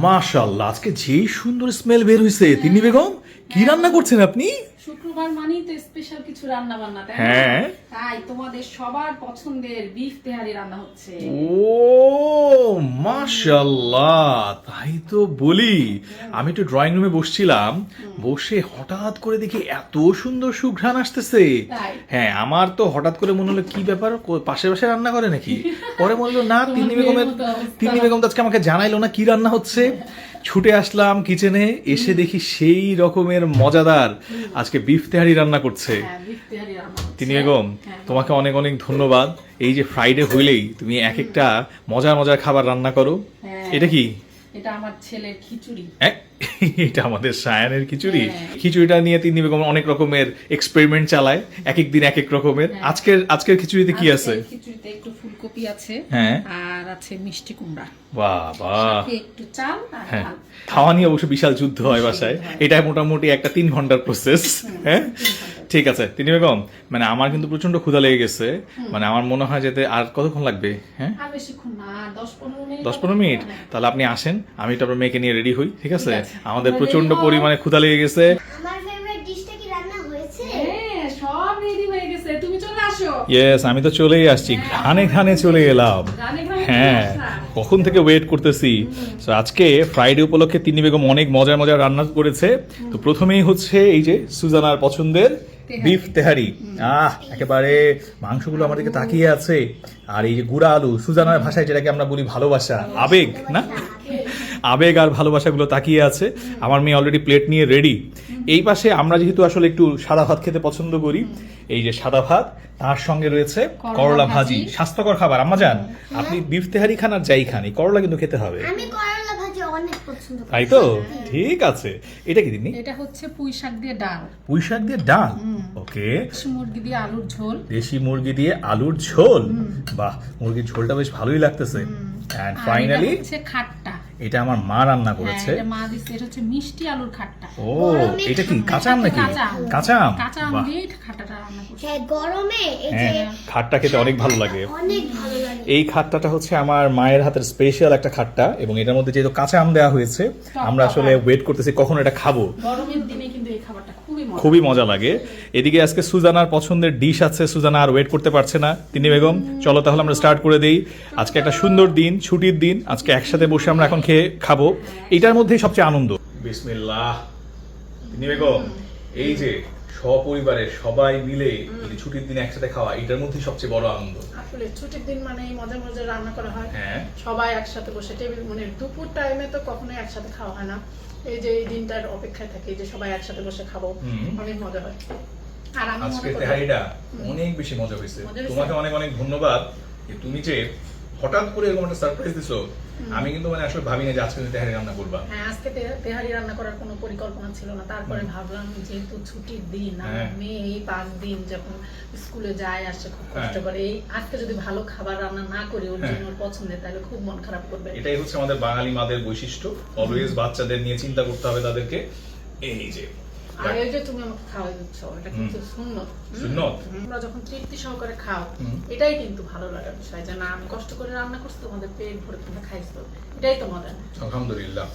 মাশাআল্লাহ, আজকে যেই সুন্দর স্মেল বের হইছে। তিন্নি বেগম, কি রান্না করছেন আপনি? শুক্রবার মানেই তো স্পেশাল কিছু রান্না বান্না, তাই না? হ্যাঁ। তাই তোমাদের সবার পছন্দের বিফ তেহারি রান্না হচ্ছে। ও মাশাআল্লাহ, তাই তো বলি। আমি একটু ড্রয়িং রুমে বসছিলাম, বসে হঠাৎ করে দেখি এত সুন্দর সুঘ্রাণ আসতেছে। তাই? হ্যাঁ, আমার তো হঠাৎ করে মনে হলো কি ব্যাপার, পাশে পাশে রান্না করে নাকি। পরে মনে হলো না, তিন্নি বেগম তো আজকে আমাকে জানাইলো না কি রান্না হচ্ছে। ছুটে আসলাম কিচেনে, এসে দেখি সেই রকমের মজাদার আজকে বিফ তেহারি রান্না করছে। হ্যাঁ, বিফ তেহারি রান্না হচ্ছে। তিন্নি বেগম, হ্যাঁ। তোমাকে অনেক অনেক ধন্যবাদ। এই যে ফ্রাইডে হইলেই তুমি এক একটা মজার মজার খাবার রান্না করো। হ্যাঁ। এটা কি? এটা আমার ছেলের খিচুড়ি। এটা আমাদের সায়ানের খিচুড়ি। হ্যাঁ। খিচুড়িটা নিয়ে তিন্নি বেগম অনেক রকমের এক্সপেরিমেন্ট চালায়, এক এক দিন এক এক রকমের। আজকের খিচুড়িতে কি আছে? আজকে খিচুড়িতে একটু ফুলকপি আছে, হ্যাঁ। আর আছে মিষ্টি কুমড়া, বাহ বাহ। সাথে একটু চাল আর হ্যাঁ, ডাল। খাওয়া নিয়ে অবশ্য বিশাল যুদ্ধ হয় বাসায়। এটা মোটামুটি একটা 3 ঘন্টার প্রসেস। হ্যাঁ, ঠিক আছে তিন্নি বেগম, মানে আমার কিন্তু প্রচন্ড ক্ষুধা লেগে গেছে। মানে আমার মনে হয় যেতে আর কতক্ষণ লাগবে? হ্যাঁ, আর বেশিক্ষণ না, 10-15 মিনিট। 10-15 মিনিট। তাহলে আপনি আসেন, আমি তারপর মেয়েকে নিয়ে রেডি হই, ঠিক আছে? ঠিক আছে। আমাদের আমরা প্রচন্ড ready হই। পরিমাণে ক্ষুধা লেগে গেছে। আমার ফেভারিট ডিশটা কি রান্না হয়েছে? হ্যাঁ, সব রেডি হয়ে গেছে, তুমি চলে আসো। ইয়েস, আমি তো চলেই আসছি, ঘানে ঘানে চলে এলাম। গানে গানে হ্যাঁ, চলে আসলাম। কখন থেকে ওয়েট করতেছি। তো আজকে ফ্রাইডে উপলক্ষে তিন্নি বেগম অনেক মজার মজার রান্না করেছে। তো প্রথমেই হচ্ছে এই যে সুজানার পছন্দের বিফ তেহারি। একেবারে মাংসগুলো আমার দিকে তাকিয়ে আছে, আর এই যে গুঁড়া আলু, সুজানার ভাষায় যেটাকে আমরা বলি ভালোবাসা, আবেগ না, আবেগ আর ভালোবাসাগুলো তাকিয়ে আছে। আমার মেয়ে অলরেডি প্লেট নিয়ে রেডি। এই পাশে আমরা যেহেতু আসলে একটু সাদা ভাত খেতে পছন্দ করি, এই যে সাদা ভাত, তার সঙ্গে রয়েছে করলা ভাজি। স্বাস্থ্যকর খাবার আম্মা জান, আপনি বিফ তেহারি খান আর যাই খান, এই করলা কিন্তু খেতে হবে। আমি করলা ভাজি অনেক পছন্দ করি। তাই তো, ঠিক আছে। এটা কি দিনি? এটা হচ্ছে পুঁই শাক দিয়ে ডাল, পুঁই শাক দিয়ে ডাল। ওকে। দেশি মুরগি দিয়ে আলুর ঝোল। দেশি মুরগি দিয়ে আলুর ঝোল। বাহ, মুরগির ঝোলটা বেশ ভালোই লাগতেছে। এন্ড আর ফাইনালি এটা হচ্ছে খাট্টা। এটা আমার মা রান্না হ্যাঁ, করেছে। এটা মা দিচ্ছে, এটা হচ্ছে মিষ্টি আলুর খাট্টা। ও, এটা কি কাঁচা আম নাকি? কাঁচা আম। কাঁচা আম। কাঁচা আম বাহ। দিয়ে এটা খাট্টাটা রান্না করছে। হ্যাঁ, গরমে এই যে হ্যাঁ, খাট্টা খেতে অনেক ভালো লাগে। অনেক ভালো লাগে। এই খাট্টাটা হচ্ছে আমার মায়ের হাতের স্পেশাল একটা খাট্টা, এবং এটার মধ্যে যেহেতু কাঁচা আম দেওয়া হয়েছে, আমরা আসলে ওয়েট করতেছি কখন এটা খাবো। গরমের দিনে কিন্তু এই খাবারটা খুবই মজা লাগে। এদিকে আজকে সুজানার পছন্দের ডিশ আছে, সুজানা আর ওয়েট করতে পারছে না। তিন্নি বেগম, চলো তাহলে আমরা স্টার্ট করে দেই। আজকে একটা সুন্দর দিন, ছুটির দিন, আজকে একসাথে বসে আমরা এখন খেয়ে খাবো। এটার মধ্যেই সবচেয়ে আনন্দ। বিসমিল্লাহ। তিন্নি বেগম, এই যে সপরিবারে সবাই মিলে এই ছুটির দিন একসাথে খাওয়া, এটার মধ্যেই সবচেয়ে বড় আনন্দ। আসলে ছুটির দিন মানে মজা মজা রান্না করা হয়। হ্যাঁ। সবাই একসাথে বসে টেবিল, মানে দুপুর টাইমে তো কখনোই একসাথে খাওয়া হয় না। এই যে এই দিনটার অপেক্ষায় থাকি যে সবাই একসাথে বসে খাবো, অনেক মজা হয়। আর আমি আজকে মনে করি তেহারিটা অনেক বেশি মজা হয়েছে। তোমাকে অনেক অনেক ধন্যবাদ যে তুমি যে হঠাৎ করে এরকম একটা সারপ্রাইজ দিছো। আমি কিন্তু মানে আসলে ভাবিনি যে আজকে তুমি তেহারি রান্না করবা। হ্যাঁ, আজকে তেহারি রান্না করার কোনো পরিকল্পনা ছিল না। তারপরে ভাবলাম যেহেতু ছুটির দিন, আমার মেয়ে এই 5 দিন যখন স্কুলে যায় আসে খুব কষ্ট করে, এই আজকে যদি ভালো খাবার রান্না না করি ওর জন্য, ওর পছন্দের, তাহলে খুব মন খারাপ করবে। এটাই হচ্ছে আমাদের বাঙালি মাদের বৈশিষ্ট্য, অলওয়েজ বাচ্চাদের নিয়ে চিন্তা করতে হবে তাদেরকে। এই যে আর এই যে তুমি আমাকে খাওয়াই দিচ্ছ, এটা কিন্তু সুন্নত। সুন্নত। তোমরা যখন তৃপ্তি সহকারে খাও, এটাই কিন্তু ভালো লাগার বিষয়, যে না আমি কষ্ট করে রান্না করছি, তোমাদের পেট ভরে তোমরা খাইছো, এটাই তো মজা। আলহামদুলিল্লাহ।